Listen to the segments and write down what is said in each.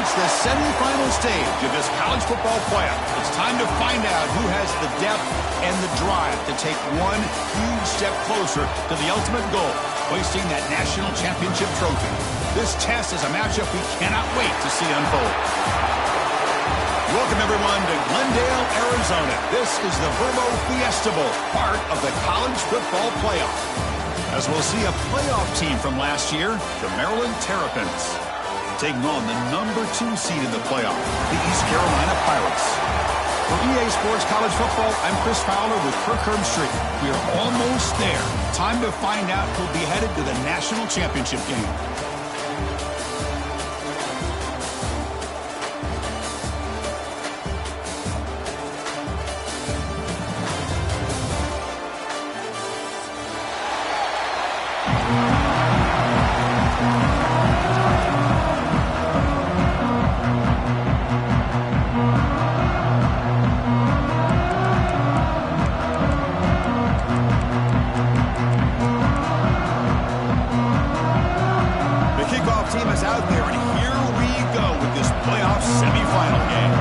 reached the semifinal stage of this college football playoff. It's time to find out who has the depth and the drive to take one huge step closer to the ultimate goal, hoisting that national championship trophy. This test is a matchup we cannot wait to see unfold. Welcome, everyone, to Glendale, Arizona. This is the Verbo Fiesta Bowl, part of the college football playoff. As we'll see a playoff team from last year, the Maryland Terrapins, taking on the #2 seed in the playoff, the East Carolina Pirates. For EA Sports College Football, I'm Chris Fowler with Kirk Herbstreit. We are almost there. Time to find out who'll be headed to the national championship game. Team is out there, and here we go with this playoff semifinal game.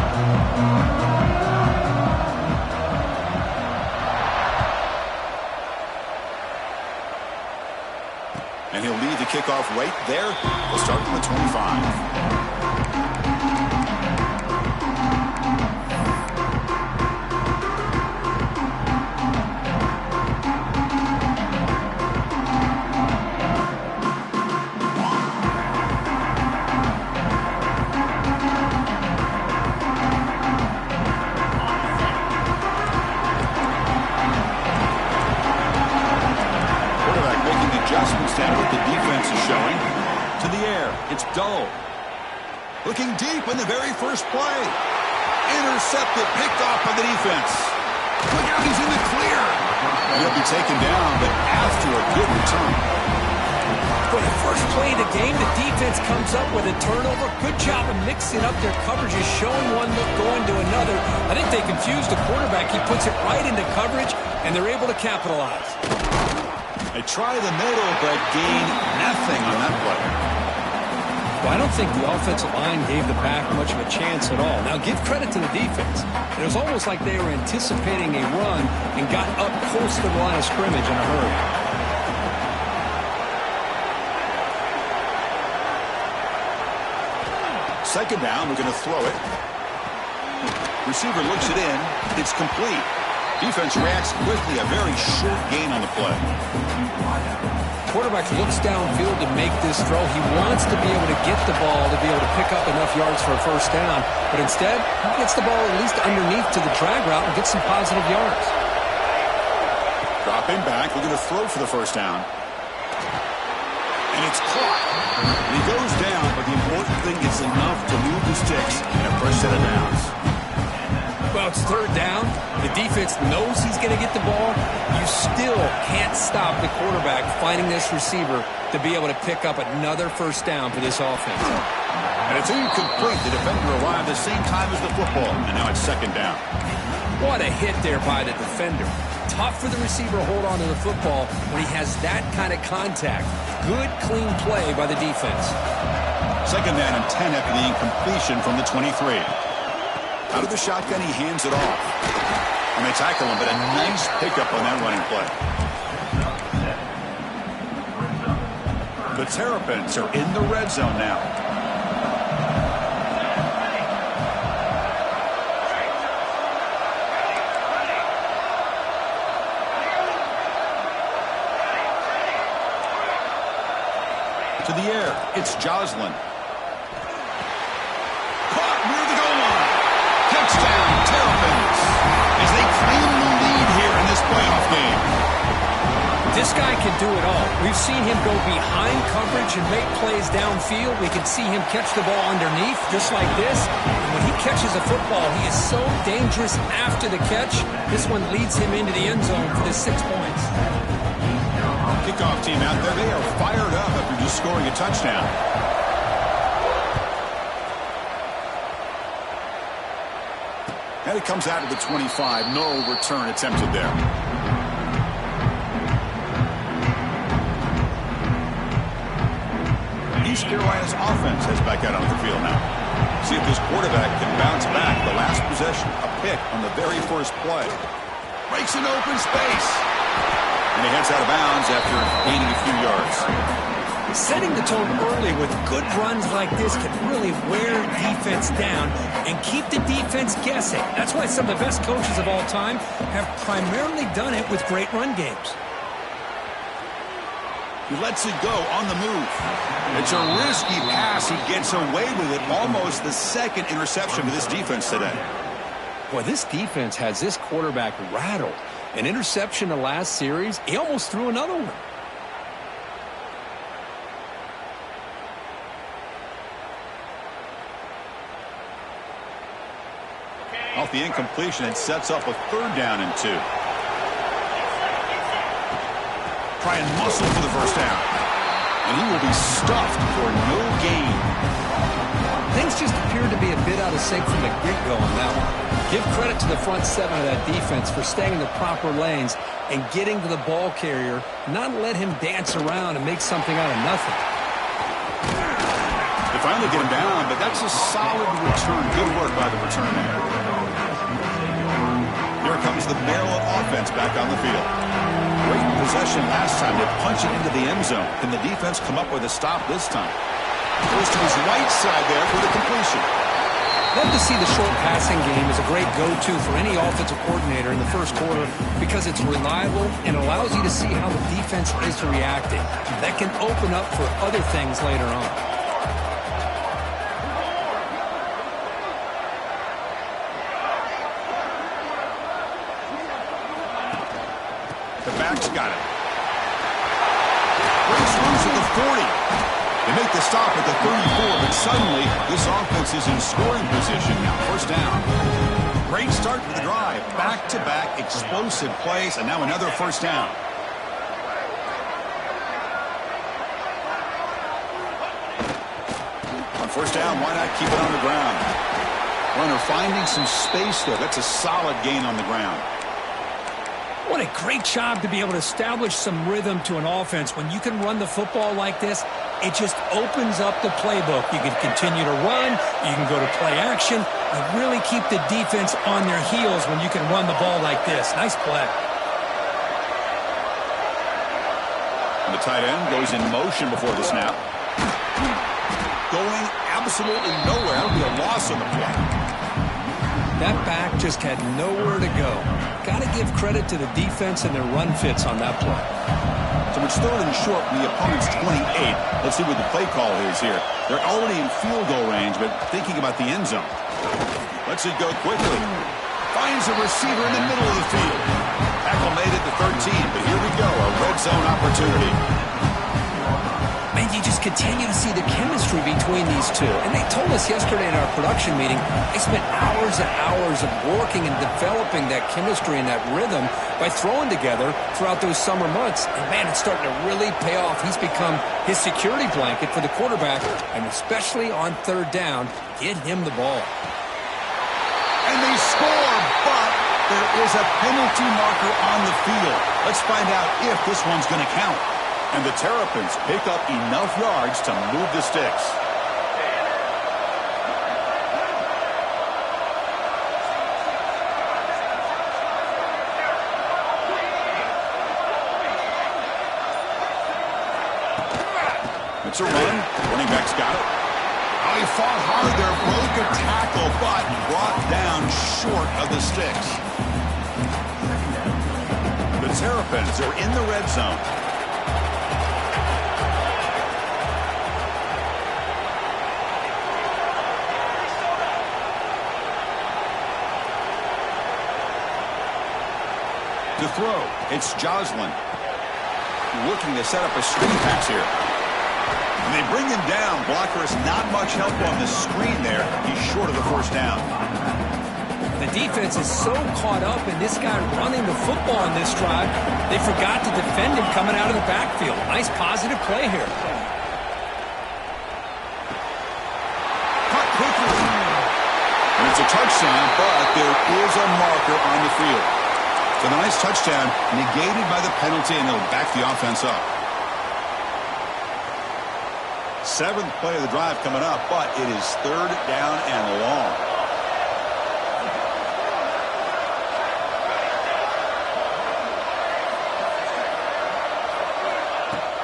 And he'll lead the kickoff right there. We'll start from the 25. What the defense is showing. To the air. It's Dull. Looking deep in the very first play. Intercepted. Picked off by the defense. Look out, he's in the clear. He'll be taken down, but after a good return. For the first play of the game, the defense comes up with a turnover. Good job of mixing up their coverages, showing one look, going to another. I think they confused the quarterback. He puts it right into coverage, and they're able to capitalize. They try the middle, but gain nothing on that play. Well, I don't think the offensive line gave the back much of a chance at all. Now, give credit to the defense. It was almost like they were anticipating a run and got up close to the line of scrimmage in a hurry. Second down, we're going to throw it. Receiver looks it in. It's complete. Defense reacts quickly. A very short gain on the play. Quarterback looks downfield to make this throw. He wants to be able to get the ball to be able to pick up enough yards for a first down. But instead, he gets the ball at least underneath to the drag route and gets some positive yards. Dropping back. We're going to throw for the first down. And it's caught. And he goes down, but the important thing is enough to move the sticks and a fresh set of downs. Well, it's third down. The defense knows he's going to get the ball. You still can't stop the quarterback finding this receiver to be able to pick up another first down for this offense. And it's incomplete. The defender arrived the same time as the football, and now it's second down. What a hit there by the defender. Tough for the receiver to hold on to the football when he has that kind of contact. Good, clean play by the defense. Second down and 10 after the incompletion from the 23. Out of the shotgun, he hands it off. And they tackle him, but a nice pickup on that running play. The Terrapins are in the red zone now. To the air, it's Joslin. Caught near the goal line. Touchdown, Terrapins, as they claim the lead here in this playoff game. This guy can do it all. We've seen him go behind coverage and make plays downfield. We can see him catch the ball underneath, just like this. And when he catches a football, he is so dangerous after the catch. This one leads him into the end zone for the 6 points. Kickoff team out there, they are fired up after just scoring a touchdown. And it comes out to the 25. No return attempted there. East Carolina's offense heads back out on the field now. See if this quarterback can bounce back. The last possession, a pick on the very first play. Breaks an open space. And he heads out of bounds after gaining a few yards. Setting the tone early with good runs like this can really wear defense down and keep the defense guessing. That's why some of the best coaches of all time have primarily done it with great run games. He lets it go on the move. It's a risky pass. He gets away with it. Almost the second interception for this defense today. Boy, this defense has this quarterback rattled. An interception the last series, he almost threw another one. Off the incompletion, it sets up a 3rd down and 2. Try and muscle for the first down. And he will be stuffed for no gain. Things just appeared to be a bit out of sync from the get-go on that one. Give credit to the front 7 of that defense for staying in the proper lanes and getting to the ball carrier, not let him dance around and make something out of nothing. They finally get him down, but that's a solid return. Good work by the returner. Here comes the Maryland offense back on the field. Great possession last time. They punch it into the end zone. Can the defense come up with a stop this time? Goes to his right side there for the completion. Love to see the short passing game as a great go-to for any offensive coordinator in the first quarter because it's reliable and allows you to see how the defense is reacting. That can open up for other things later on. The back's got it. Brace runs at the 40. They make the stop at the 34, but suddenly this offense is in scoring position now. First down. Great start to the drive. Back-to-back explosive plays, and now another first down. On first down, why not keep it on the ground? Runner finding some space there. That's a solid gain on the ground. What a great job to be able to establish some rhythm to an offense. When you can run the football like this, it just opens up the playbook. You can continue to run. You can go to play action. You really keep the defense on their heels when you can run the ball like this. Nice play. And the tight end goes in motion before the snap. Going absolutely nowhere. That'll be a loss on the play. That back just had nowhere to go. Got to give credit to the defense and their run fits on that play. So it's 3rd and short from the opponent's 28. Let's see what the play call is here. They're already in field goal range, but thinking about the end zone. Lets it go quickly. Finds a receiver in the middle of the field. Tackle made it to 13, but here we go, a red zone opportunity. Man, you just continue to see the chemistry between these two. And they told us yesterday in our production meeting, they spent hours and hours of working and developing that chemistry and that rhythm by throwing together throughout those summer months. And man, it's starting to really pay off. He's become his security blanket for the quarterback, and especially on 3rd down, get him the ball. And they score, but there is a penalty marker on the field. Let's find out if this one's going to count. And the Terrapins pick up enough yards to move the sticks. It's a run. Running back's got it. Oh, he fought hard there. Broke a tackle, but brought down short of the sticks. The Terrapins are in the red zone. To throw, it's Joslin. Looking to set up a screen pass here. And they bring him down. Blocker has not much help on the screen there. He's short of the first down. The defense is so caught up in this guy running the football on this drive, they forgot to defend him coming out of the backfield. Nice positive play here. Cut quickly. And it's a touchdown, but there is a marker on the field. So the nice touchdown negated by the penalty, and they'll back the offense up. Seventh play of the drive coming up, but it is third down and long.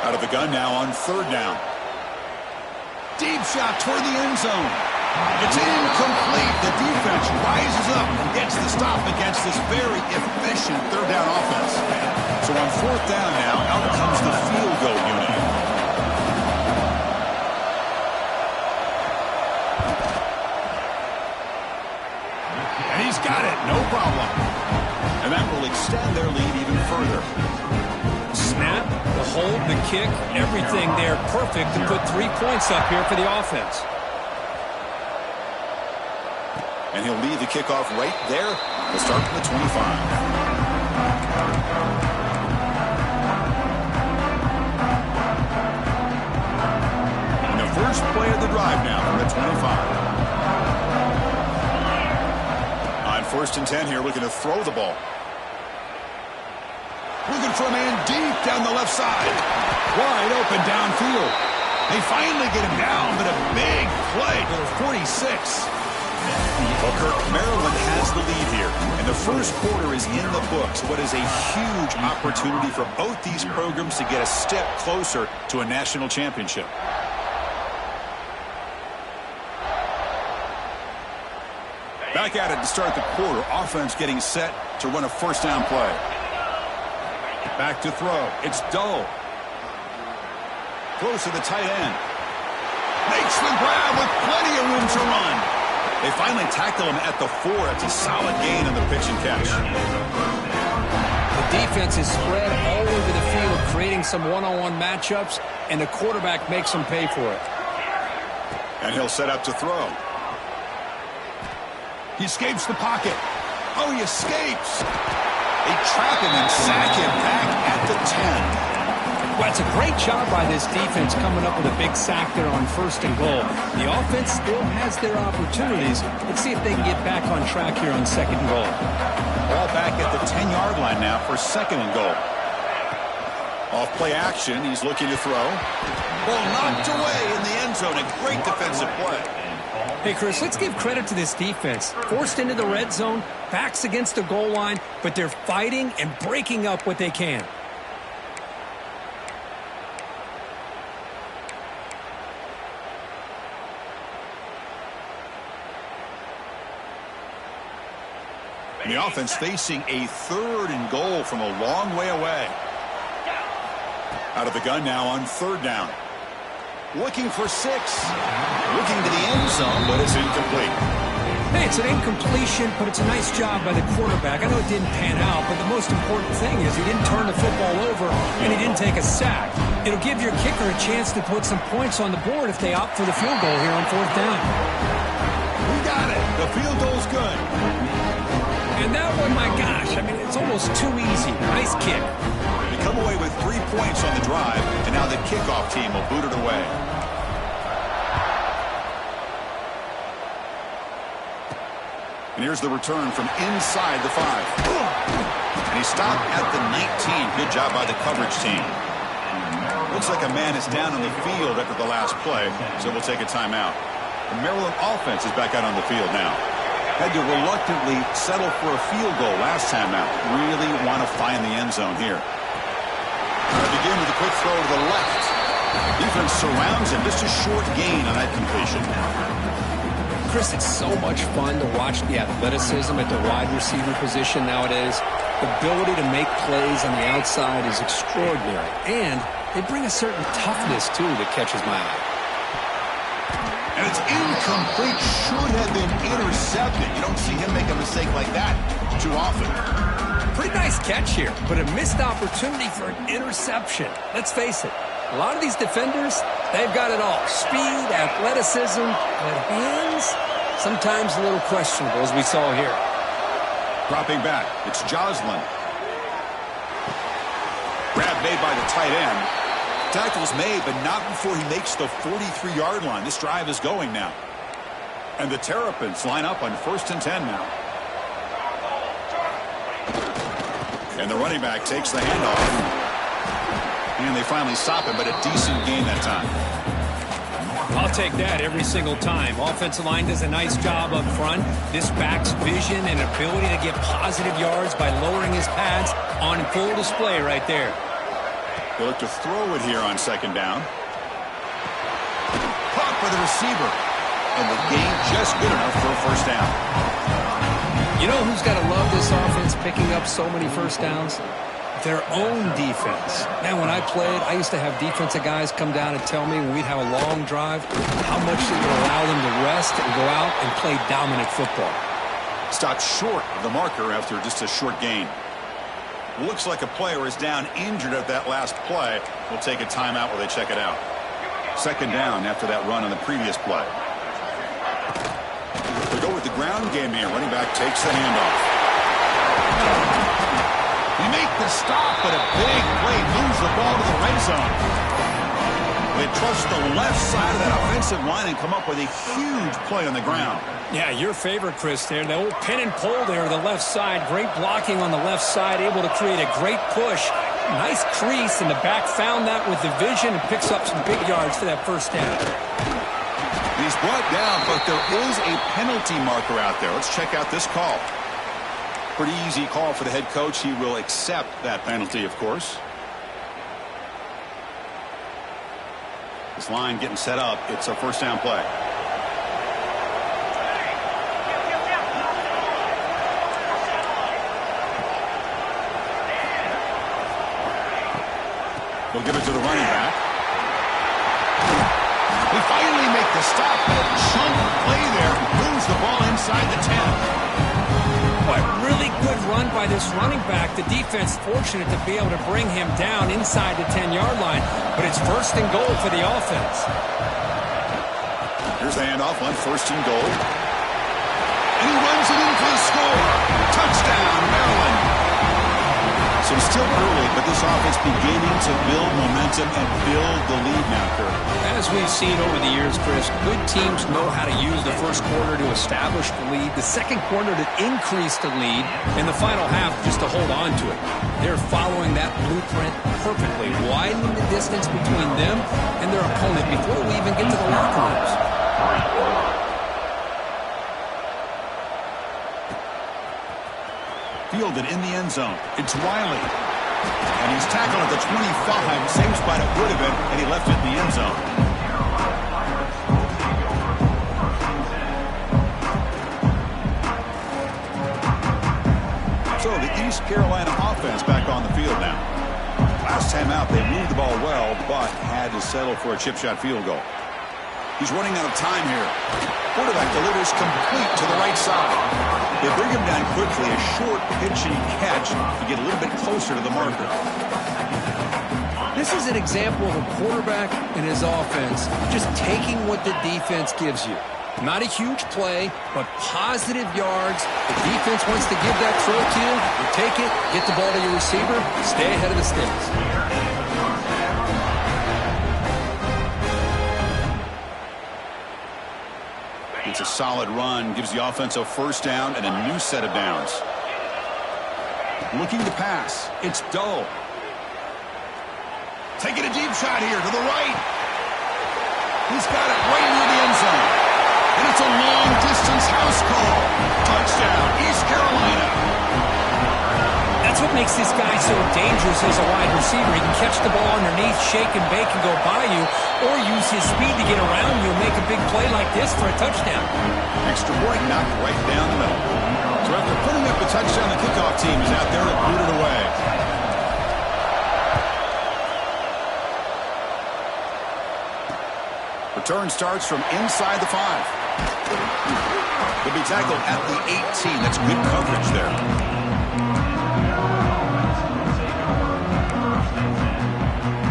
Out of the gun now on third down. Deep shot toward the end zone. It's incomplete. The defense rises up and gets the stop against this very efficient third down offense. So on fourth down now, out comes the field goal unit. And he's got it. No problem. And that will extend their lead even further. Snap, the hold, the kick, everything there perfect to put 3 points up here for the offense. And he'll lead the kickoff right there. We'll start from the 25. And the first play of the drive now from the 25. On first and 10 here, looking to throw the ball. Looking for a man deep down the left side. Wide open downfield. They finally get him down, but a big play for 46. Booker, Maryland has the lead here, and the first quarter is in the books. What is a huge opportunity for both these programs to get a step closer to a national championship. Back at it to start the quarter. Offense getting set to run a first down play. Back to throw. It's Dull. Close to the tight end. Makes the grab with plenty of room to run. They finally tackle him at the 4. It's a solid gain on the pitch and catch. The defense is spread all over the field, creating some one-on-one matchups, and the quarterback makes them pay for it. And he'll set up to throw. He escapes the pocket. Oh, he escapes. They trap him and sack him back at the 10. Well, it's a great job by this defense coming up with a big sack there on first and goal. The offense still has their opportunities. Let's see if they can get back on track here on second and goal. Ball back at the 10-yard line now for second and goal. Off play action, he's looking to throw. Ball knocked away in the end zone. A great defensive play. Hey, Chris, let's give credit to this defense. Forced into the red zone, backs against the goal line, but they're fighting and breaking up what they can. And the offense facing a third and goal from a long way away. Out of the gun now on third down. Looking for 6. Looking to the end zone, but it's incomplete. Hey, it's an incompletion, but it's a nice job by the quarterback. I know it didn't pan out, but the most important thing is he didn't turn the football over and he didn't take a sack. It'll give your kicker a chance to put some points on the board if they opt for the field goal here on fourth down. We got it. The field goal's good. And that one, my gosh, I mean, it's almost too easy. Nice kick. They come away with 3 points on the drive, and now the kickoff team will boot it away. And here's the return from inside the 5. And he stopped at the 19. Good job by the coverage team. Looks like a man is down on the field after the last play, so we'll take a timeout. The Maryland offense is back out on the field now. Had to reluctantly settle for a field goal last time out. Really want to find the end zone here. Begin with a quick throw to the left. Defense surrounds him. Just a short gain on that completion. Chris, it's so much fun to watch the athleticism at the wide receiver position nowadays. The ability to make plays on the outside is extraordinary. And they bring a certain toughness, too, that catches my eye. And it's incomplete. Should have been intercepted. You don't see him make a mistake like that too often. Pretty nice catch here, but a missed opportunity for an interception. Let's face it, a lot of these defenders, they've got it all. Speed, athleticism, but hands, sometimes a little questionable, as we saw here. Dropping back, it's Joslin. Grab made by the tight end. Tackle's made, but not before he makes the 43-yard line. This drive is going now. And the Terrapins line up on first and 10 now. And the running back takes the handoff. And they finally stop him, but a decent gain that time. I'll take that every single time. Offensive line does a nice job up front. This back's vision and ability to get positive yards by lowering his pads on full display right there. They look to throw it here on second down. Caught for the receiver. And the gain just good enough for a first down. You know who's got to love this offense picking up so many first downs? Their own defense. Man, when I played, I used to have defensive guys come down and tell me when we'd have a long drive how much it would allow them to rest and go out and play dominant football. Stopped short of the marker after just a short gain. Looks like a player is down injured at that last play. We'll take a timeout while they check it out. Second down after that run on the previous play. They go with the ground game here. Running back takes the handoff. They make the stop, but a big play moves the ball to the red zone. They trust the left side of that offensive line and come up with a huge play on the ground. Yeah, your favorite, Chris, there. The old pin and pull there, the left side. Great blocking on the left side, able to create a great push. Nice crease, and the back found that with the vision and picks up some big yards for that first down. He's brought down, but there is a penalty marker out there. Let's check out this call. Pretty easy call for the head coach. He will accept that penalty, of course. This line getting set up. It's a first down play. They'll give it to the running back. We finally make the stop, but a chunk play there moves the ball inside the 10. Boy, really good run by this running back. The defense fortunate to be able to bring him down inside the 10-yard line, but it's first and goal for the offense. Here's the handoff on first and goal. And he runs it in for the score. Touchdown, Maryland. So it's still early, but this offense beginning to build momentum and build the lead now, Kurt. As we've seen over the years, Chris, good teams know how to use the first quarter to establish the lead, the second quarter to increase the lead, and the final half just to hold on to it. They're following that blueprint perfectly, widening the distance between them and their opponent before we even get to the locker rooms. Fielded in the end zone. It's Wiley. And he's tackled at the 25. Same spot it would have been, and he left it in the end zone. So the East Carolina offense back on the field now. Last time out, they moved the ball well, but had to settle for a chip shot field goal. He's running out of time here. Quarterback delivers complete to the right side. They bring him down quickly, a short pitching catch to get a little bit closer to the marker. This is an example of a quarterback and his offense just taking what the defense gives you. Not a huge play, but positive yards. The defense wants to give that throw to you. You take it, get the ball to your receiver, stay ahead of the sticks. It's a solid run, gives the offense a first down and a new set of downs. Looking to pass. It's Doe. Taking a deep shot here to the right. He's got it right near the end zone. And it's a long-distance house call. Touchdown, East Carolina. That's what makes this guy so dangerous as a wide receiver. He can catch the ball underneath, shake and bake and go by you, or use his speed to get around you and make a big play like this for a touchdown. Extra point knocked right down the middle. So after putting up the touchdown, the kickoff team is out there to boot it away. Return starts from inside the 5. He'll be tackled at the 18. That's good coverage there.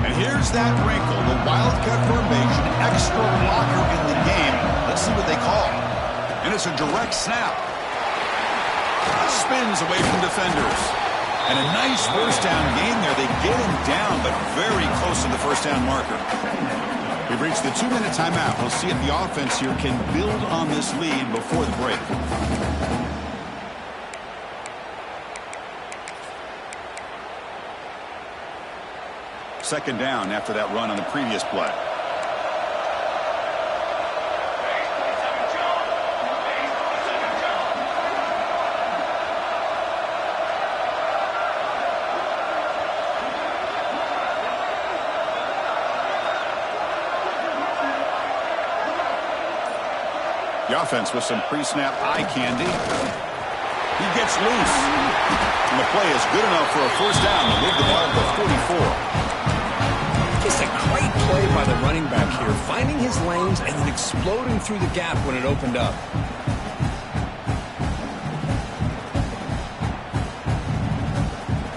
And here's that wrinkle, the Wildcat formation, extra blocker in the game. Let's see what they call. And it's a direct snap. Spins away from defenders. And a nice first down gain there. They get him down, but very close to the first down marker. We've reached the 2-minute timeout. We'll see if the offense here can build on this lead before the break. Second down after that run on the previous play. The offense with some pre-snap eye candy. He gets loose. And the play is good enough for a first down to move the ball to 44. Just a great play by the running back here, finding his lanes and then exploding through the gap when it opened up.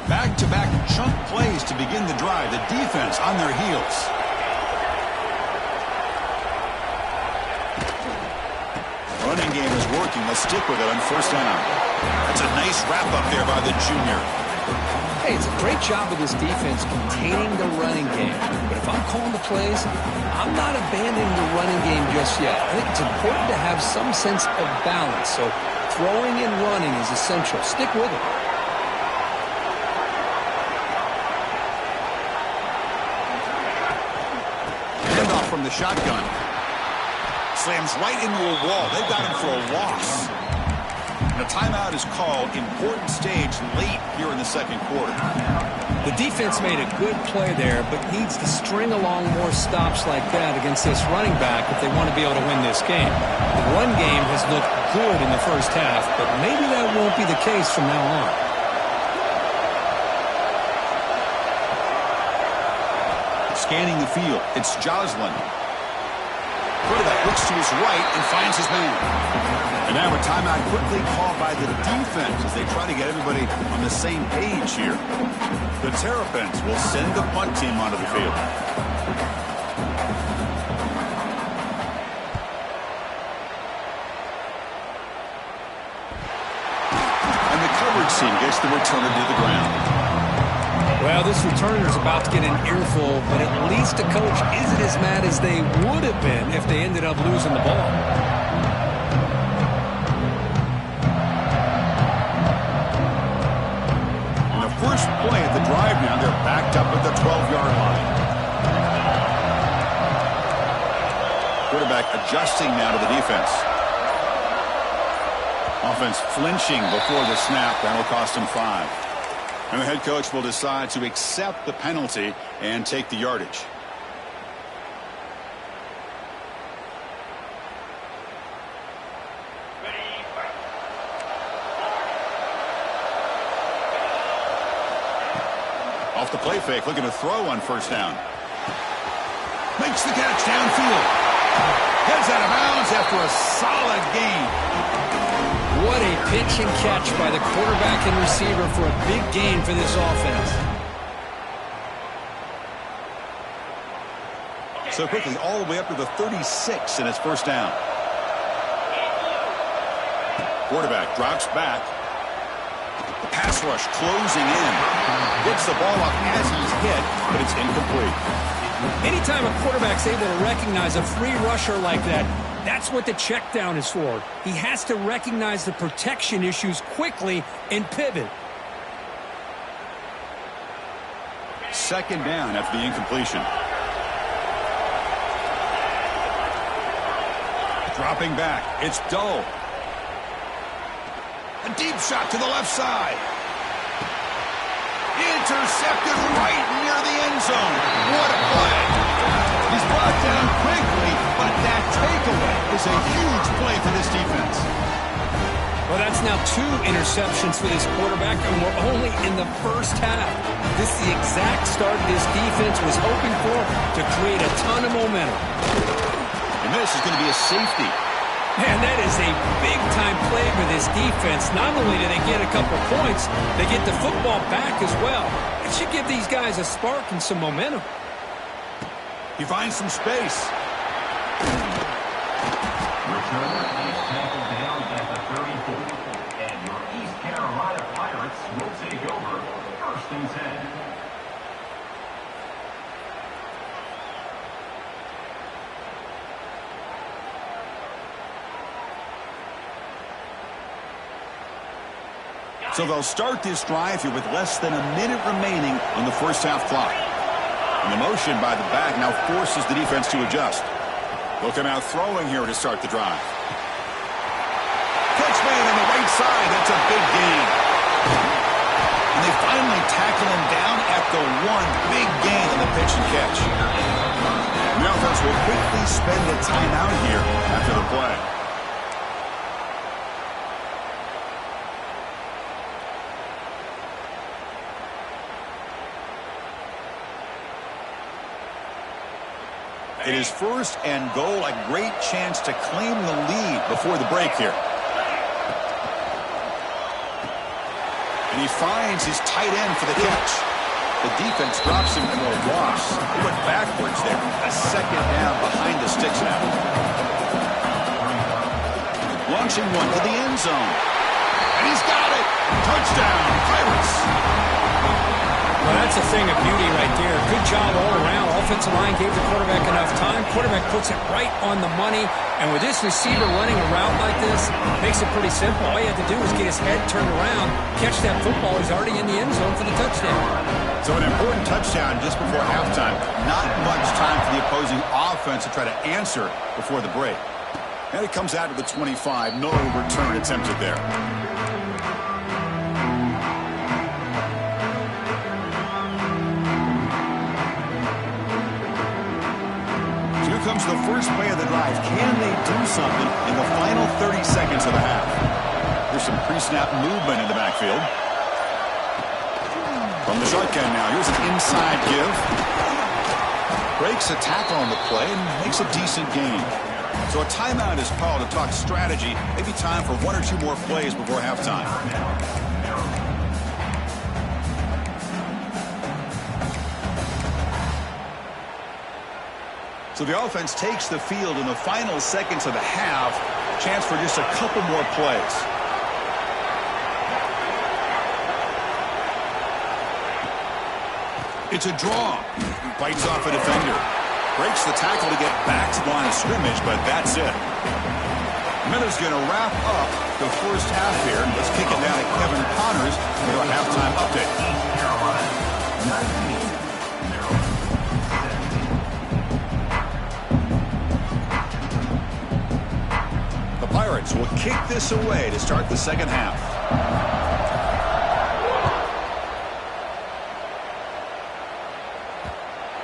Back-to-back chunk plays to begin the drive. The defense on their heels. Running game is working. Let's stick with it on first down. That's a nice wrap-up there by the junior. Hey, it's a great job of this defense containing the running game. But if I'm calling the plays, I'm not abandoning the running game just yet. I think it's important to have some sense of balance. So throwing and running is essential. Stick with it. Handoff from the shotgun. Slams right into a wall. They've got him for a loss. And a timeout is called. Important stage late here in the second quarter. The defense made a good play there, but needs to string along more stops like that against this running back if they want to be able to win this game. The run game has looked good in the first half, but maybe that won't be the case from now on. Scanning the field. It's Joslin. Quarterback looks to his right and finds his man. And now a timeout quickly called by the defense as they try to get everybody on the same page here. The Terrapins will send the punt team onto the field. And the coverage team gets the returner to the ground. Well, this returner is about to get an earful, but at least the coach isn't as mad as they would have been if they ended up losing the ball. On the first play of the drive now, they're backed up at the 12-yard line. Quarterback adjusting now to the defense. Offense flinching before the snap. That'll cost him 5. And the head coach will decide to accept the penalty and take the yardage. Off the play fake, looking to throw on first down. Makes the catch downfield. Heads out of bounds after a solid gain. What a pitch and catch by the quarterback and receiver for a big gain for this offense. So quickly, all the way up to the 36 and it's first down. Quarterback drops back. The pass rush closing in. Gets the ball up as he's hit, but it's incomplete. Anytime a quarterback's able to recognize a free rusher like that, that's what the check down is for. He has to recognize the protection issues quickly and pivot. Second down after the incompletion. Dropping back. It's Dull. A deep shot to the left side. Intercepted right near the end zone. What a play. He's brought down quickly, but that takeaway is a huge play for this defense. Well, that's now 2 interceptions for this quarterback, and we're only in the first half. This is the exact start this defense was hoping for to create a ton of momentum. And this is going to be a safety. Man, that is a big-time play for this defense. Not only do they get a couple points, they get the football back as well. It should give these guys a spark and some momentum. He finds some space. Returner is tackled down at the 34. And your East Carolina Pirates will take over 1st and 10. So they'll start this drive here with less than a minute remaining on the first half clock. And the motion by the back now forces the defense to adjust. Looking out throwing here to start the drive. Catch man on the right side. That's a big gain. And they finally tackle him down at the 1. Big gain on the pitch and catch. The offense will quickly spend a timeout here after the play. It is first and goal, a great chance to claim the lead before the break here. And he finds his tight end for the catch. The defense drops him for a loss. He went backwards there. A second down behind the sticks now. Launching one to the end zone. And he's got it. Touchdown, Pirates. Well, that's a thing of beauty right there. Good job all around. Offensive line gave the quarterback enough time. Quarterback puts it right on the money. And with this receiver running a route like this, makes it pretty simple. All you have to do is get his head turned around, catch that football. He's already in the end zone for the touchdown. So an important touchdown just before halftime. Not much time for the opposing offense to try to answer before the break. And it comes out to the 25. No return attempted there. Here comes the first play of the drive. Can they do something in the final 30 seconds of the half? There's some pre-snap movement in the backfield. From the shotgun now, here's an inside give. Breaks a tackle on the play and makes a decent gain. So a timeout is called to talk strategy. Maybe time for one or two more plays before halftime. So the offense takes the field in the final seconds of the half. Chance for just a couple more plays. It's a draw. Bites off a defender. Breaks the tackle to get back to the line of scrimmage, but that's it. Miller's going to wrap up the first half here. Let's kick it down to Kevin Connors for a halftime update. The Pirates will kick this away to start the second half.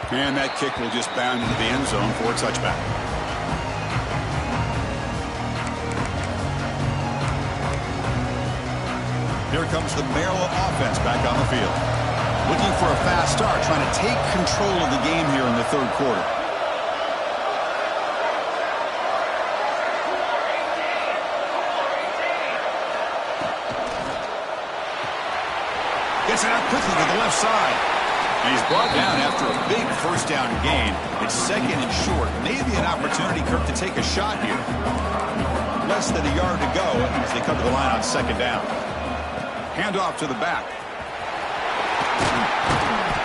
And that kick will just bound into the end zone for a touchback. Here comes the Maryland offense back on the field. Looking for a fast start, trying to take control of the game here in the third quarter. Gets it out quickly to the left side. And he's brought down after a big first down gain. It's second and short. Maybe an opportunity, Kirk, to take a shot here. Less than a yard to go as they come to the line on second down. Handoff to the back.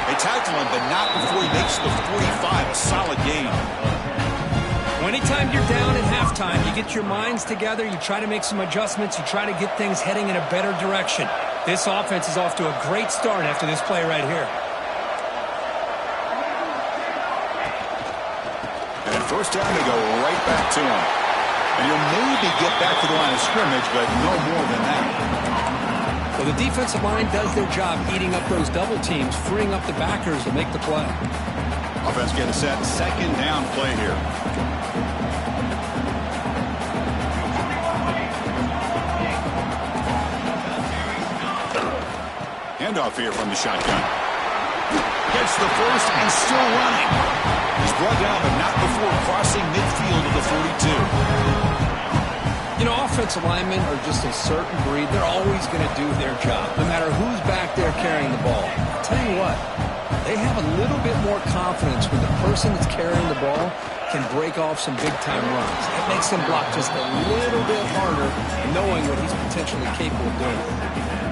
They tackle him, but not before he makes the 45. A solid gain. Anytime you're down at halftime, you get your minds together, you try to make some adjustments, you try to get things heading in a better direction. This offense is off to a great start after this play right here. First down, they go right back to him. And he'll maybe get back to the line of scrimmage, but no more than that. Well, the defensive line does their job eating up those double teams, freeing up the backers to make the play. Offense getting set. Second down play here. Handoff here from the shotgun. Gets the first and still running. He's brought down, but not before crossing midfield of the 42. You know, offensive linemen are just a certain breed. They're always going to do their job, no matter who's back there carrying the ball. I'll tell you what, they have a little bit more confidence when the person that's carrying the ball can break off some big-time runs. It makes them block just a little bit harder, knowing what he's potentially capable of doing.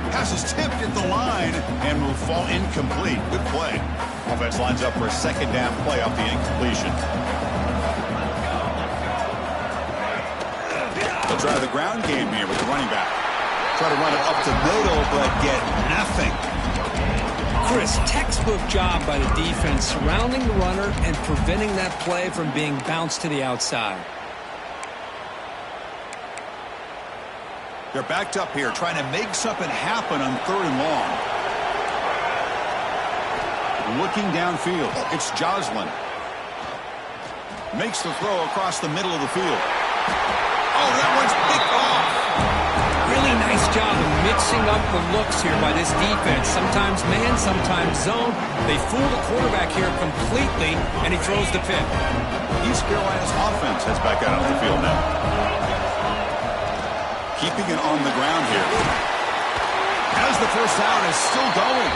Pass is tipped at the line and will fall incomplete. Good play. Offense lines up for a second down play off the incompletion. They'll try the ground game here with the running back. Try to run it up the middle, but get nothing. Chris, textbook job by the defense surrounding the runner and preventing that play from being bounced to the outside. They're backed up here, trying to make something happen on third and long. Looking downfield, it's Joslin. Makes the throw across the middle of the field. Oh, that one's picked off. Really nice job of mixing up the looks here by this defense. Sometimes man, sometimes zone. They fool the quarterback here completely, and he throws the pick. East Carolina's offense heads back out on the field now. Keeping it on the ground here. As the first down is still going.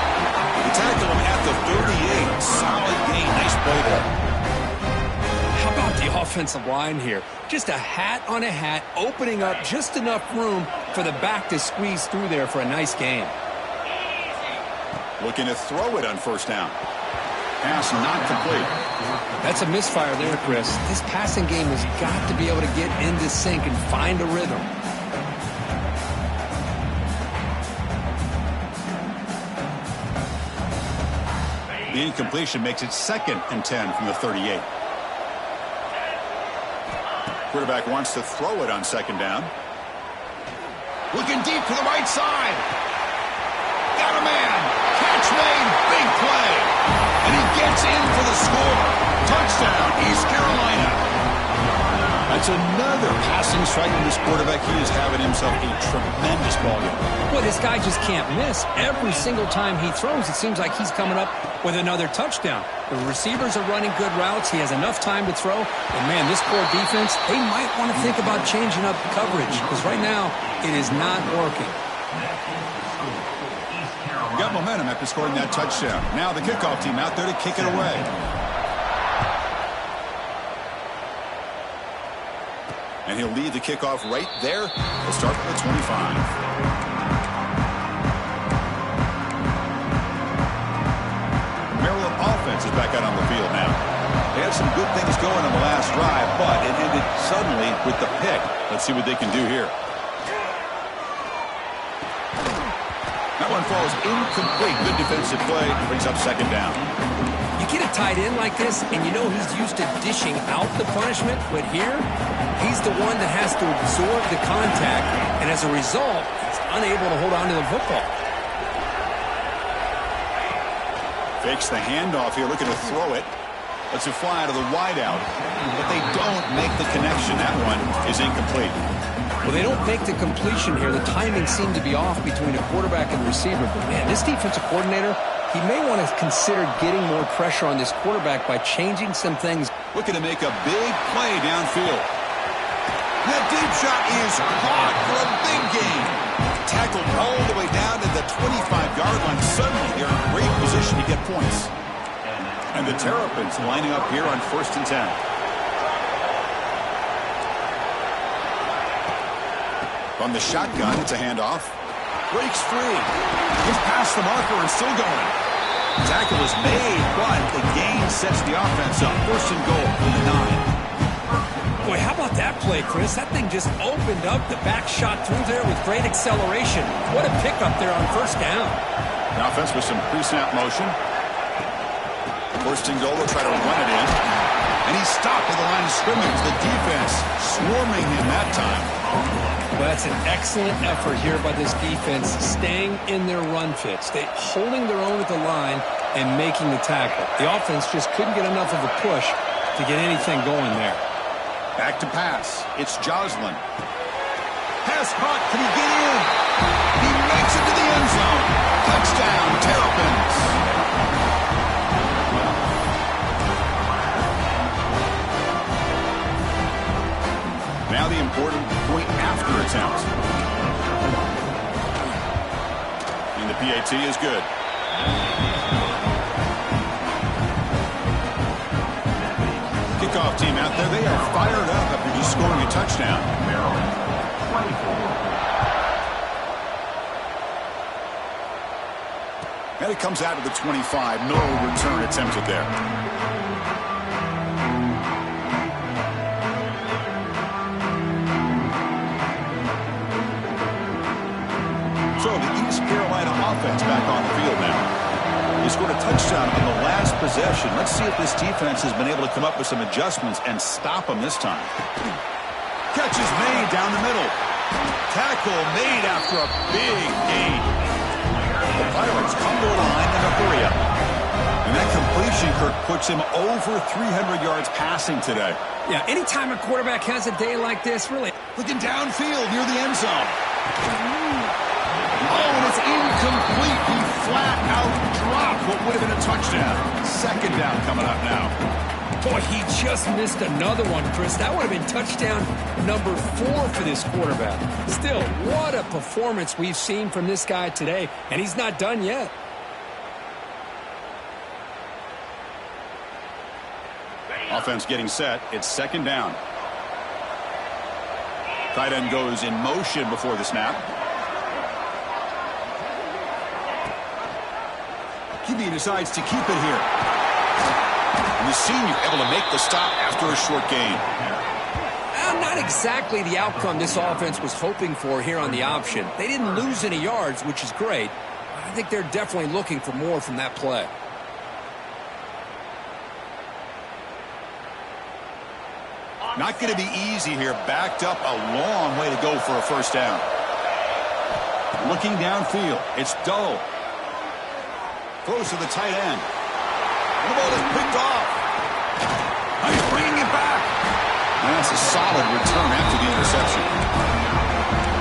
They tackle him at the 38. Solid gain. Nice play there. How about the offensive line here? Just a hat on a hat, opening up just enough room for the back to squeeze through there for a nice gain. Looking to throw it on first down. Pass not complete. That's a misfire there, Chris. This passing game has got to be able to get into sync and find a rhythm. The incompletion makes it 2nd and 10 from the 38. Quarterback wants to throw it on second down. Looking deep to the right side. Got a man. Catch made. Big play. And he gets in for the score. Touchdown, East Carolina. That's another passing strike from this quarterback. He is having himself a tremendous ball game. Boy, this guy just can't miss. Every single time he throws, it seems like he's coming up with another touchdown. The receivers are running good routes. He has enough time to throw. And, man, this poor defense, they might want to think about changing up coverage because right now it is not working. Got momentum after scoring that touchdown. Now the kickoff team out there to kick it away. And he'll lead the kickoff right there. He'll start from the 25. Maryland offense is back out on the field now. They had some good things going on the last drive, but it ended suddenly with the pick. Let's see what they can do here. That one falls incomplete. Good defensive play. Brings up second down. You get a tight end like this, and you know he's used to dishing out the punishment, but here, he's the one that has to absorb the contact, and as a result, he's unable to hold on to the football. Fakes the handoff here, looking to throw it. Lets it fly out of the wideout, but they don't make the connection. That one is incomplete. Well, they don't make the completion here. The timing seemed to be off between a quarterback and receiver, but man, this defensive coordinator, he may want to consider getting more pressure on this quarterback by changing some things. Looking to make a big play downfield. That deep shot is caught for a big gain. Tackled all the way down to the 25-yard line. Suddenly, they're in great position to get points. And the Terrapins lining up here on 1st and 10. From the shotgun, it's a handoff. Breaks free. He's past the marker and still going. Tackle is made, but the gain sets the offense up. 1st and goal from the 9. Boy, how about that play, Chris? That thing just opened up. The back shot through there with great acceleration. What a pickup there on first down. The offense with some pre-snap motion. 1st and goal, they'll try to run it in. And he's stopped at the line of scrimmage. The defense swarming him that time. Well, that's an excellent effort here by this defense, staying in their run fits. They holding their own at the line and making the tackle. The offense just couldn't get enough of a push to get anything going there. Back to pass. It's Joslin. Pass caught. Can he get in? He makes it to the end zone. Touchdown, Terrapins. Now the important point after attempt. And the PAT is good. Kickoff team out there, they are fired up after just scoring a touchdown. Maryland, 24. And it comes out of the 25. No return attempted there. So the East Carolina offense back on the field now. He scored a touchdown on the last possession. Let's see if this defense has been able to come up with some adjustments and stop them this time. Catch is made down the middle. Tackle made after a big gain. The Pirates come to a line in a hurry up. And that completion, Kirk, puts him over 300 yards passing today. Yeah, anytime a quarterback has a day like this, really. Looking downfield near the end zone. Oh, and it's incomplete. He flat out dropped what would have been a touchdown. Second down coming up now. Boy, he just missed another one, Chris. That would have been touchdown number 4 for this quarterback. Still, what a performance we've seen from this guy today, and he's not done yet. Offense getting set. It's second down. Tight end goes in motion before the snap. QB decides to keep it here. And the senior able to make the stop after a short gain. Not exactly the outcome this offense was hoping for here on the option. They didn't lose any yards, which is great. I think they're definitely looking for more from that play. Not going to be easy here. Backed up a long way to go for a first down. Looking downfield. It's Dull. Throws to the tight end. And the ball is picked off. Now he's bringing it back. And that's a solid return after the interception.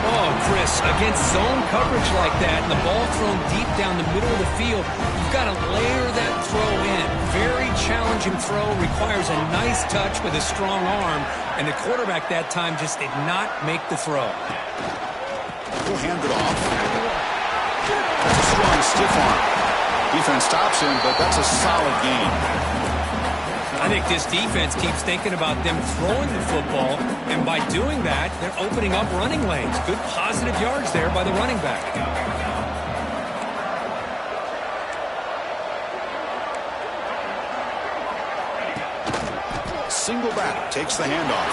Oh, Chris, against zone coverage like that and the ball thrown deep down the middle of the field, you've got to layer that throw in. Very challenging throw, requires a nice touch with a strong arm, and the quarterback that time just did not make the throw. He'll hand it off. That's a strong stiff arm. Defense stops him, but that's a solid gain. I think this defense keeps thinking about them throwing the football, and by doing that, they're opening up running lanes. Good positive yards there by the running back. Single back takes the handoff.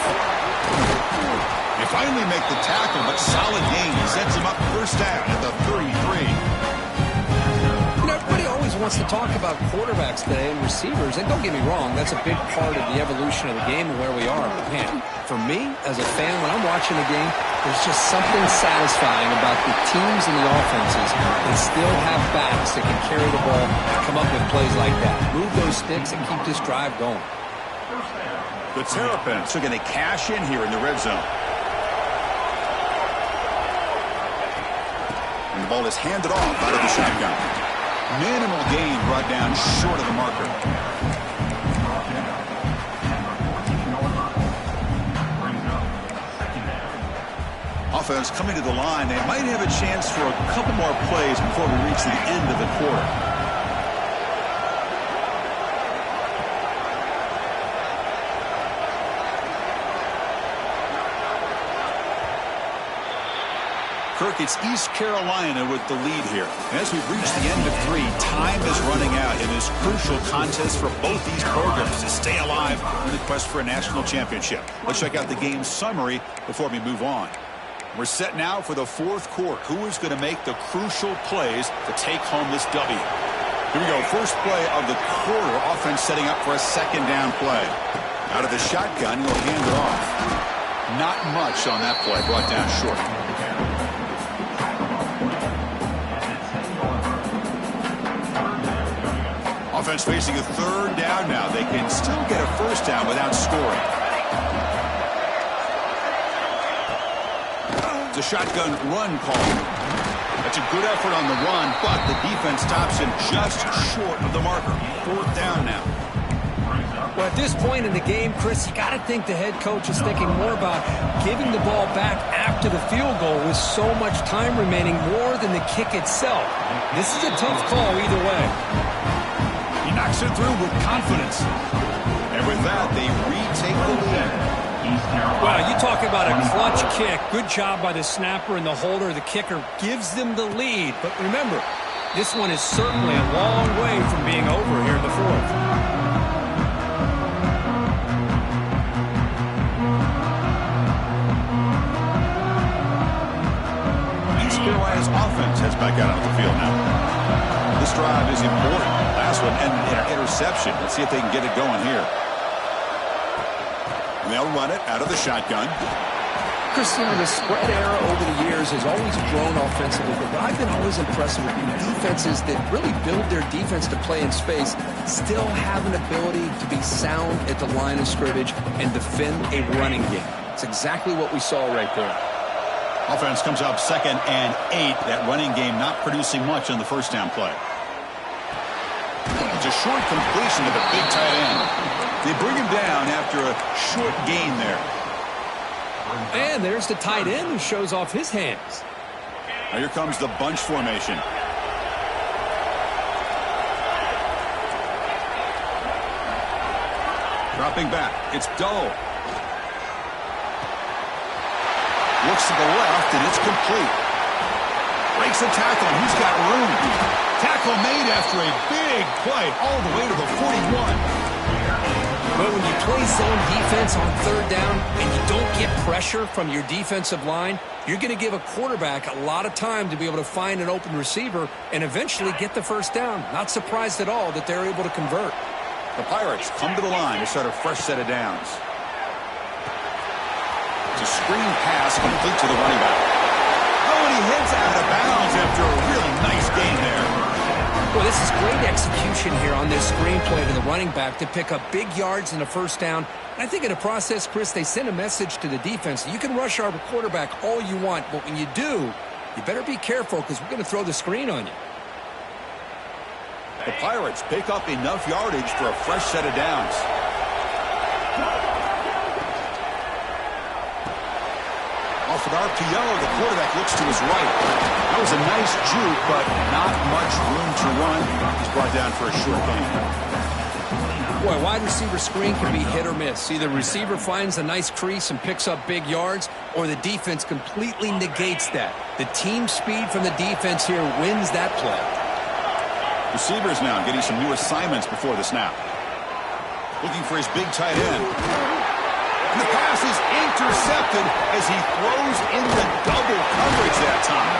They finally make the tackle, but solid gain sets him up first down at the 33. Everybody always wants to talk about quarterbacks today and receivers, and don't get me wrong, that's a big part of the evolution of the game and where we are. But man, for me, as a fan, when I'm watching the game, there's just something satisfying about the teams and the offenses that still have backs that can carry the ball and come up with plays like that. Move those sticks and keep this drive going. The Terrapins are going to cash in here in the red zone. And the ball is handed off out of the shotgun. Minimal gain brought down short of the marker. Offense coming to the line. They might have a chance for a couple more plays before we reach the end of the quarter. Kirk, it's East Carolina with the lead here. And as we've reached the end of 3, time is running out in this crucial contest for both these programs to stay alive in the quest for a national championship. Let's check out the game summary before we move on. We're set now for the 4th quarter. Who is going to make the crucial plays to take home this W? Here we go. First play of the quarter. Offense setting up for a second down play. Out of the shotgun, he'll hand it off. Not much on that play. Brought down short. Offense facing a third down now. They can still get a first down without scoring. It's a shotgun run call. That's a good effort on the run, but the defense stops him just short of the marker. 4th down now. Well, at this point in the game, Chris, you got to think the head coach is thinking more about giving the ball back after the field goal with so much time remaining more than the kick itself. This is a tough call either way. He knocks it through with confidence. And with that, they retake the lead. Well, you talk about a clutch kick. Good job by the snapper and the holder. The kicker gives them the lead. But remember, this one is certainly a long way from being over here in the 4th. East Carolina's offense heads back out onto the field now. This drive is important. Last one ended in an interception. Let's see if they can get it going here. And they'll run it out of the shotgun. Christian, the spread era over the years has always grown offensively, but I've been always impressed with defenses that really build their defense to play in space, still have an ability to be sound at the line of scrimmage and defend a running game. It's exactly what we saw right there. Offense comes up 2nd and 8. That running game not producing much on the first down play. It's a short completion to the big tight end. They bring him down after a short gain there. And there's the tight end who shows off his hands. Now here comes the bunch formation. Dropping back. It's Doe. Looks to the left, and it's complete. Breaks a tackle, and he's got room. Tackle made after a big play all the way to the 41. But when you play zone defense on 3rd down and you don't get pressure from your defensive line, you're going to give a quarterback a lot of time to be able to find an open receiver and eventually get the first down. Not surprised at all that they're able to convert. The Pirates come to the line to start a fresh set of downs. It's a screen pass complete to the running back. Oh, and he heads out of bounds after a really nice gain there. Well, this is great execution here on this screenplay to the running back to pick up big yards in the first down. And I think in the process, Chris, they send a message to the defense. You can rush our quarterback all you want, but when you do, you better be careful because we're going to throw the screen on you. The Pirates pick up enough yardage for a fresh set of downs. Off an RPO, the quarterback looks to his right. That was a nice juke, but not much room to run. He's brought down for a short gain. Boy, wide receiver screen can be hit or miss. Either receiver finds a nice crease and picks up big yards, or the defense completely negates that. The team speed from the defense here wins that play. Receivers now getting some new assignments before the snap. Looking for his big tight end. And the pass is intercepted as he throws into double coverage that time.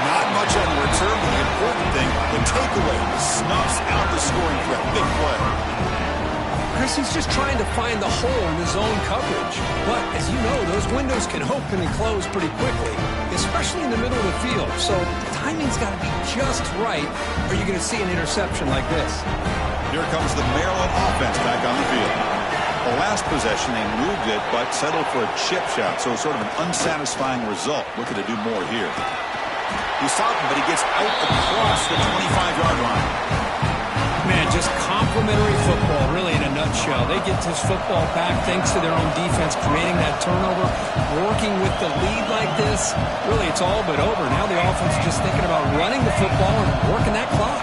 Not much on the return, but the important thing, the takeaway, snuffs out the scoring threat. Big play. Chris, he's just trying to find the hole in his own coverage. But, as you know, those windows can open and close pretty quickly, especially in the middle of the field. So the timing's got to be just right, or you're going to see an interception like this. Here comes the Maryland offense back on the field. The last possession, they moved it, but settled for a chip shot, so sort of an unsatisfying result. Looking to do more here. He's stopped him, but he gets out across the 25-yard line. Man, just complimentary football, really, in a nutshell. They get this football back thanks to their own defense, creating that turnover, working with the lead like this. Really, it's all but over. Now the offense is just thinking about running the football and working that clock.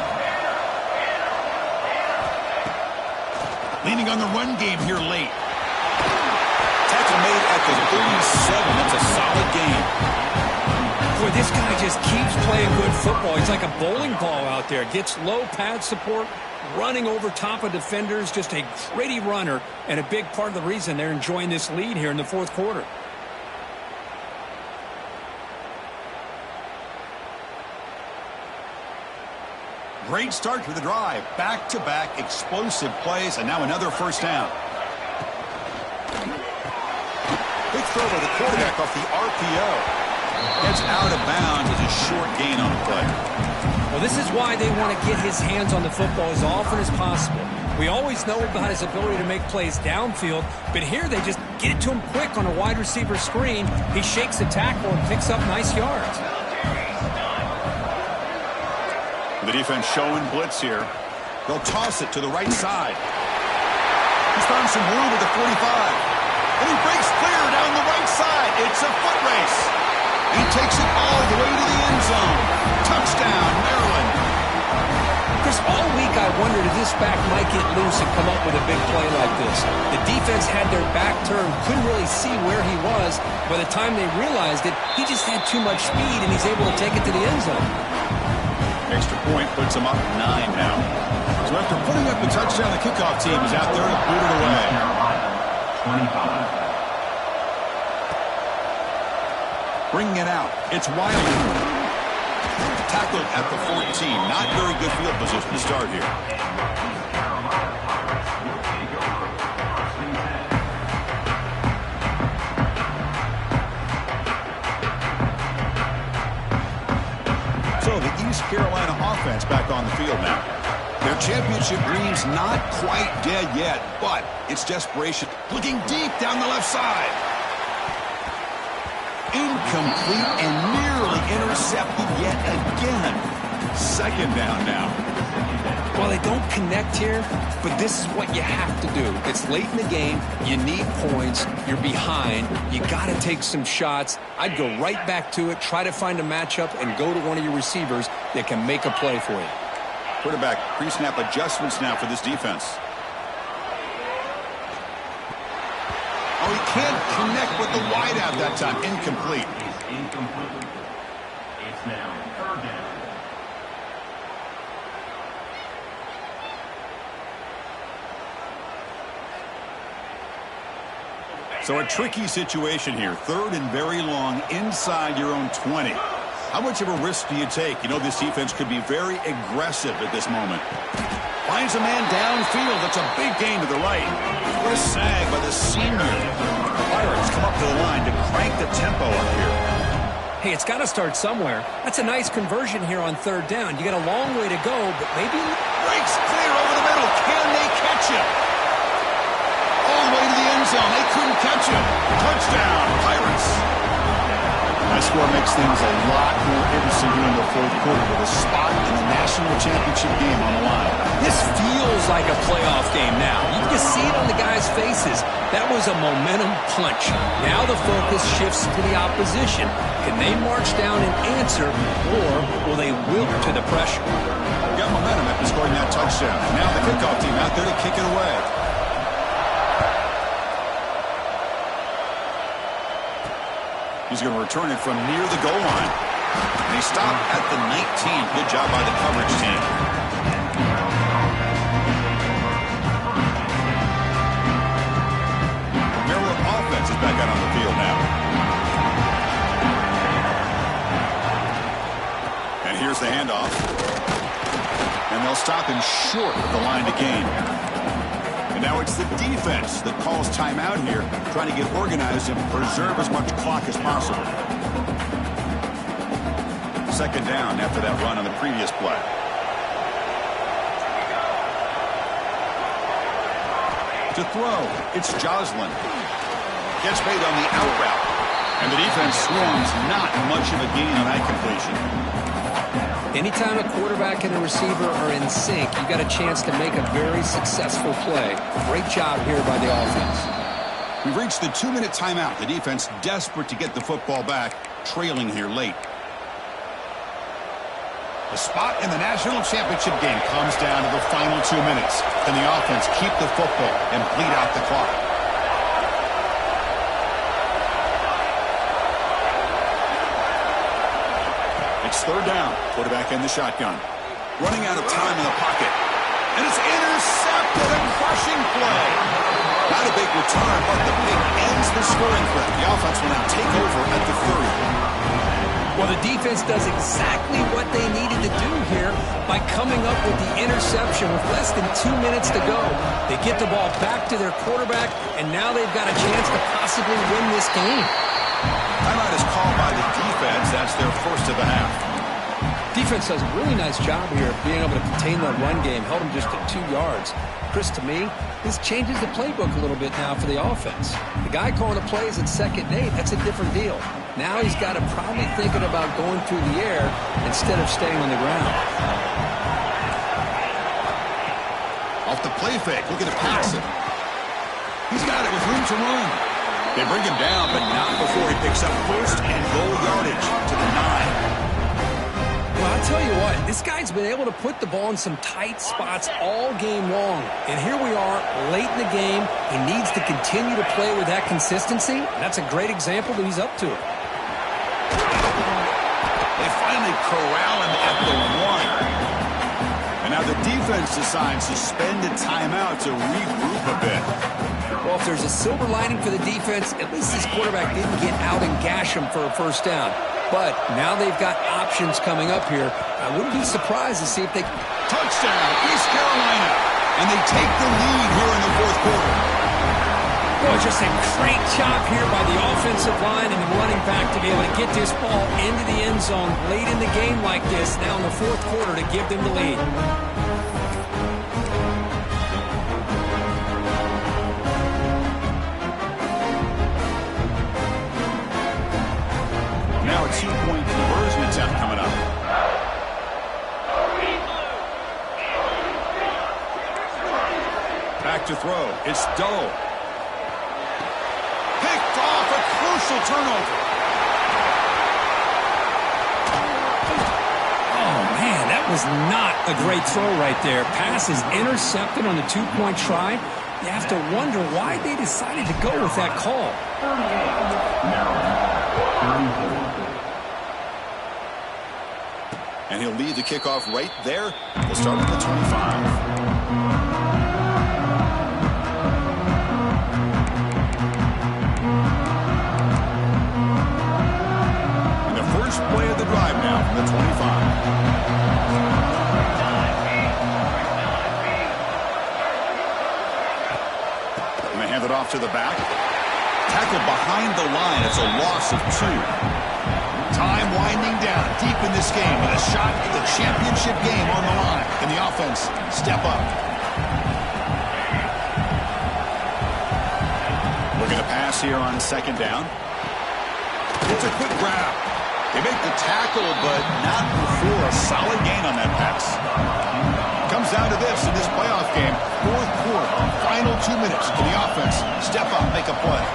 Leaning on the run game here late. Tackle made at the 37. That's a solid game. Boy, this guy just keeps playing good football. He's like a bowling ball out there. Gets low pad support, running over top of defenders. Just a gritty runner, and a big part of the reason they're enjoying this lead here in the fourth quarter. Great start to the drive. Back-to-back explosive plays, and now another first down. Big throw by the quarterback off the RPO. Heads out of bounds as a short gain on the play. Well, this is why they want to get his hands on the football as often as possible. We always know about his ability to make plays downfield, but here they just get it to him quick on a wide receiver screen. He shakes the tackle and picks up nice yards. The defense showing blitz here. They'll toss it to the right side. He's found some room at the 45. And he breaks clear down the right side. It's a foot race. He takes it all the way to the end zone. Touchdown, Maryland. Chris, all week I wondered if this back might get loose and come up with a big play like this. The defense had their back turned, couldn't really see where he was. By the time they realized it, he just had too much speed, and he's able to take it to the end zone. Extra point puts him up 9 now. So after putting up the touchdown, the kickoff team is out there to boot it away. 25. Bringing it out, it's Wiley. Tackled at the 14. Not very good field position to start here. So the East Carolina offense back on the field now. Their championship dream's not quite dead yet, but it's desperation. Looking deep down the left side. Incomplete and nearly intercepted yet again. Second down now. Well, they don't connect here, but this is what you have to do. It's late in the game. You need points. You're behind. You got to take some shots. I'd go right back to it, try to find a matchup, and go to one of your receivers that can make a play for you. Quarterback pre-snap adjustments now for this defense. Oh, he can't connect with the wideout that time. Incomplete. It's incomplete. It's now third down. So a tricky situation here. Third and very long inside your own 20. How much of a risk do you take? You know this defense could be very aggressive at this moment. Finds a man downfield. That's a big gain to the right. What a sag by the senior. The Pirates come up to the line to crank the tempo up here. Hey, it's got to start somewhere. That's a nice conversion here on third down. You got a long way to go, but maybe... Breaks clear over the middle. Can they catch him? All the way to the end zone. They couldn't catch him. Touchdown, Pirates. That score makes things a lot more interesting here in the fourth quarter with a spot in the national championship game on the line. This feels like a playoff game now. You can see it on the guys' faces. That was a momentum punch. Now the focus shifts to the opposition. Can they march down and answer, or will they wilt to the pressure? Got momentum after scoring that touchdown. Now the kickoff team out there to kick it away. He's going to return it from near the goal line. And he stopped at the 19. Good job by the coverage team. Maryland offense is back out on the field now. And here's the handoff. And they'll stop him short of the line to gain. And now it's the defense that calls timeout here, trying to get organized and preserve as much clock as possible. Second down after that run on the previous play. To throw, it's Joslin. Gets made on the out route. And the defense swarms, not much of a gain on that completion. Anytime a quarterback and a receiver are in sync, you got a chance to make a very successful play. Great job here by the offense. We've reached the 2-minute timeout. The defense desperate to get the football back, trailing here late. The spot in the national championship game comes down to the final 2 minutes. Can the offense keep the football and bleed out the clock? It's third down. Quarterback in the shotgun. Running out of time in the pocket. And it's intercepted. A crushing play. Not a big return, but the pick ends the scoring threat. The offense will now take over at the 30. Well, the defense does exactly what they needed to do here by coming up with the interception with less than 2 minutes to go. They get the ball back to their quarterback, and now they've got a chance to possibly win this game. Timeout is called by the defense. That's their first of the half. Defense does a really nice job here of being able to contain that run game, held them just at 2 yards. Chris, to me, this changes the playbook a little bit now for the offense. The guy calling the plays at 2nd and 8, that's a different deal. Now he's got to probably thinking about going through the air instead of staying on the ground. Off the play fake, looking to pass it. He's got it with room to run. They bring him down, but not before he picks up first and goal yardage to the 9. Well, I'll tell you what, this guy's been able to put the ball in some tight spots all game long. And here we are, late in the game. He needs to continue to play with that consistency. That's a great example that he's up to it. They finally corral him at the 1. And now the defense decides to spend a timeout to regroup a bit. Well, if there's a silver lining for the defense, at least this quarterback didn't get out and gash him for a first down. But now they've got options coming up here. I wouldn't be surprised to see if they... Touchdown, East Carolina. And they take the lead here in the fourth quarter. Well, just a great job here by the offensive line and the running back to be able to get this ball into the end zone late in the game like this, now in the fourth quarter, to give them the lead. back to throw. It's Doe. Picked off, a crucial turnover. Oh, man, that was not a great throw right there. Pass is intercepted on the two-point try. You have to wonder why they decided to go with that call. 38, And he'll lead the kickoff right there. We'll start at the 25. Play of the drive now from the 25. And they hand it off to the back. Tackle behind the line. It's a loss of 2. Time winding down deep in this game with a shot at the championship game on the line. And the offense step up. Looking to pass here on second down. It's a quick grab. They make the tackle, but not before a solid gain on that pass. Comes down to this in this playoff game. Fourth quarter, final 2 minutes. Can the offense step up, make a play?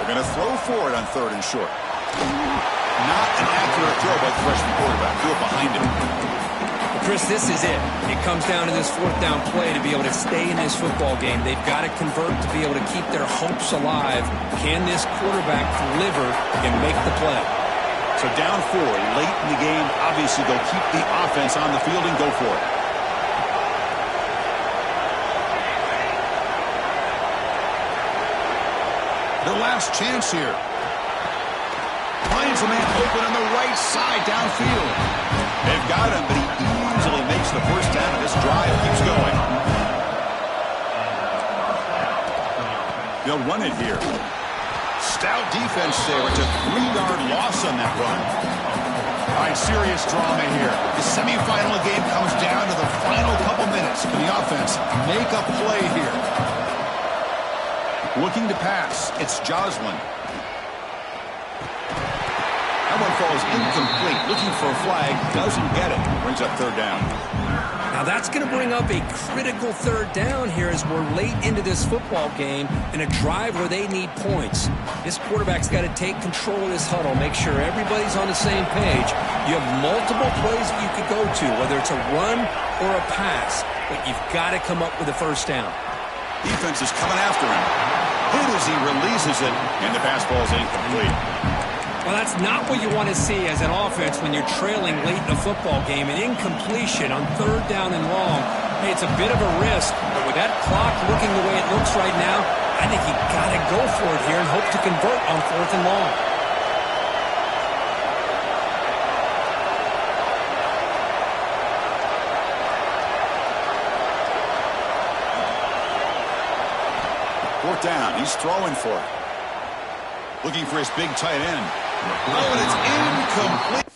They're going to throw for it on 3rd and short. Not an accurate throw by the freshman quarterback. Threw it behind him. Chris, this is it. It comes down to this 4th down play to be able to stay in this football game. They've got to convert to be able to keep their hopes alive. Can this quarterback deliver and make the play? So down 4, late in the game. Obviously, they'll keep the offense on the field and go for it. Their last chance here. Finds a man open on the right side downfield. They've got him, but he easily makes the first down, and this drive keeps going. They'll run it here. Stout defense there. It's a 3-yard loss on that run. All right, serious drama here. The semifinal game comes down to the final couple minutes. Can the offense make a play here? Looking to pass. It's Joslin. That one falls incomplete. Looking for a flag. Doesn't get it. Brings up 3rd down. Now that's going to bring up a critical 3rd down here as we're late into this football game in a drive where they need points. This quarterback's got to take control of this huddle, make sure everybody's on the same page. You have multiple plays that you could go to, whether it's a run or a pass, but you've got to come up with a 1st down. Defense is coming after him. Hit as he releases it, and the pass ball is incomplete. Well, that's not what you want to see as an offense when you're trailing late in a football game. An incompletion on 3rd down and long. Hey, it's a bit of a risk, but with that clock looking the way it looks right now, I think you got to go for it here and hope to convert on 4th and long. Fourth down. He's throwing for it. Looking for his big tight end. Oh, and it's incomplete.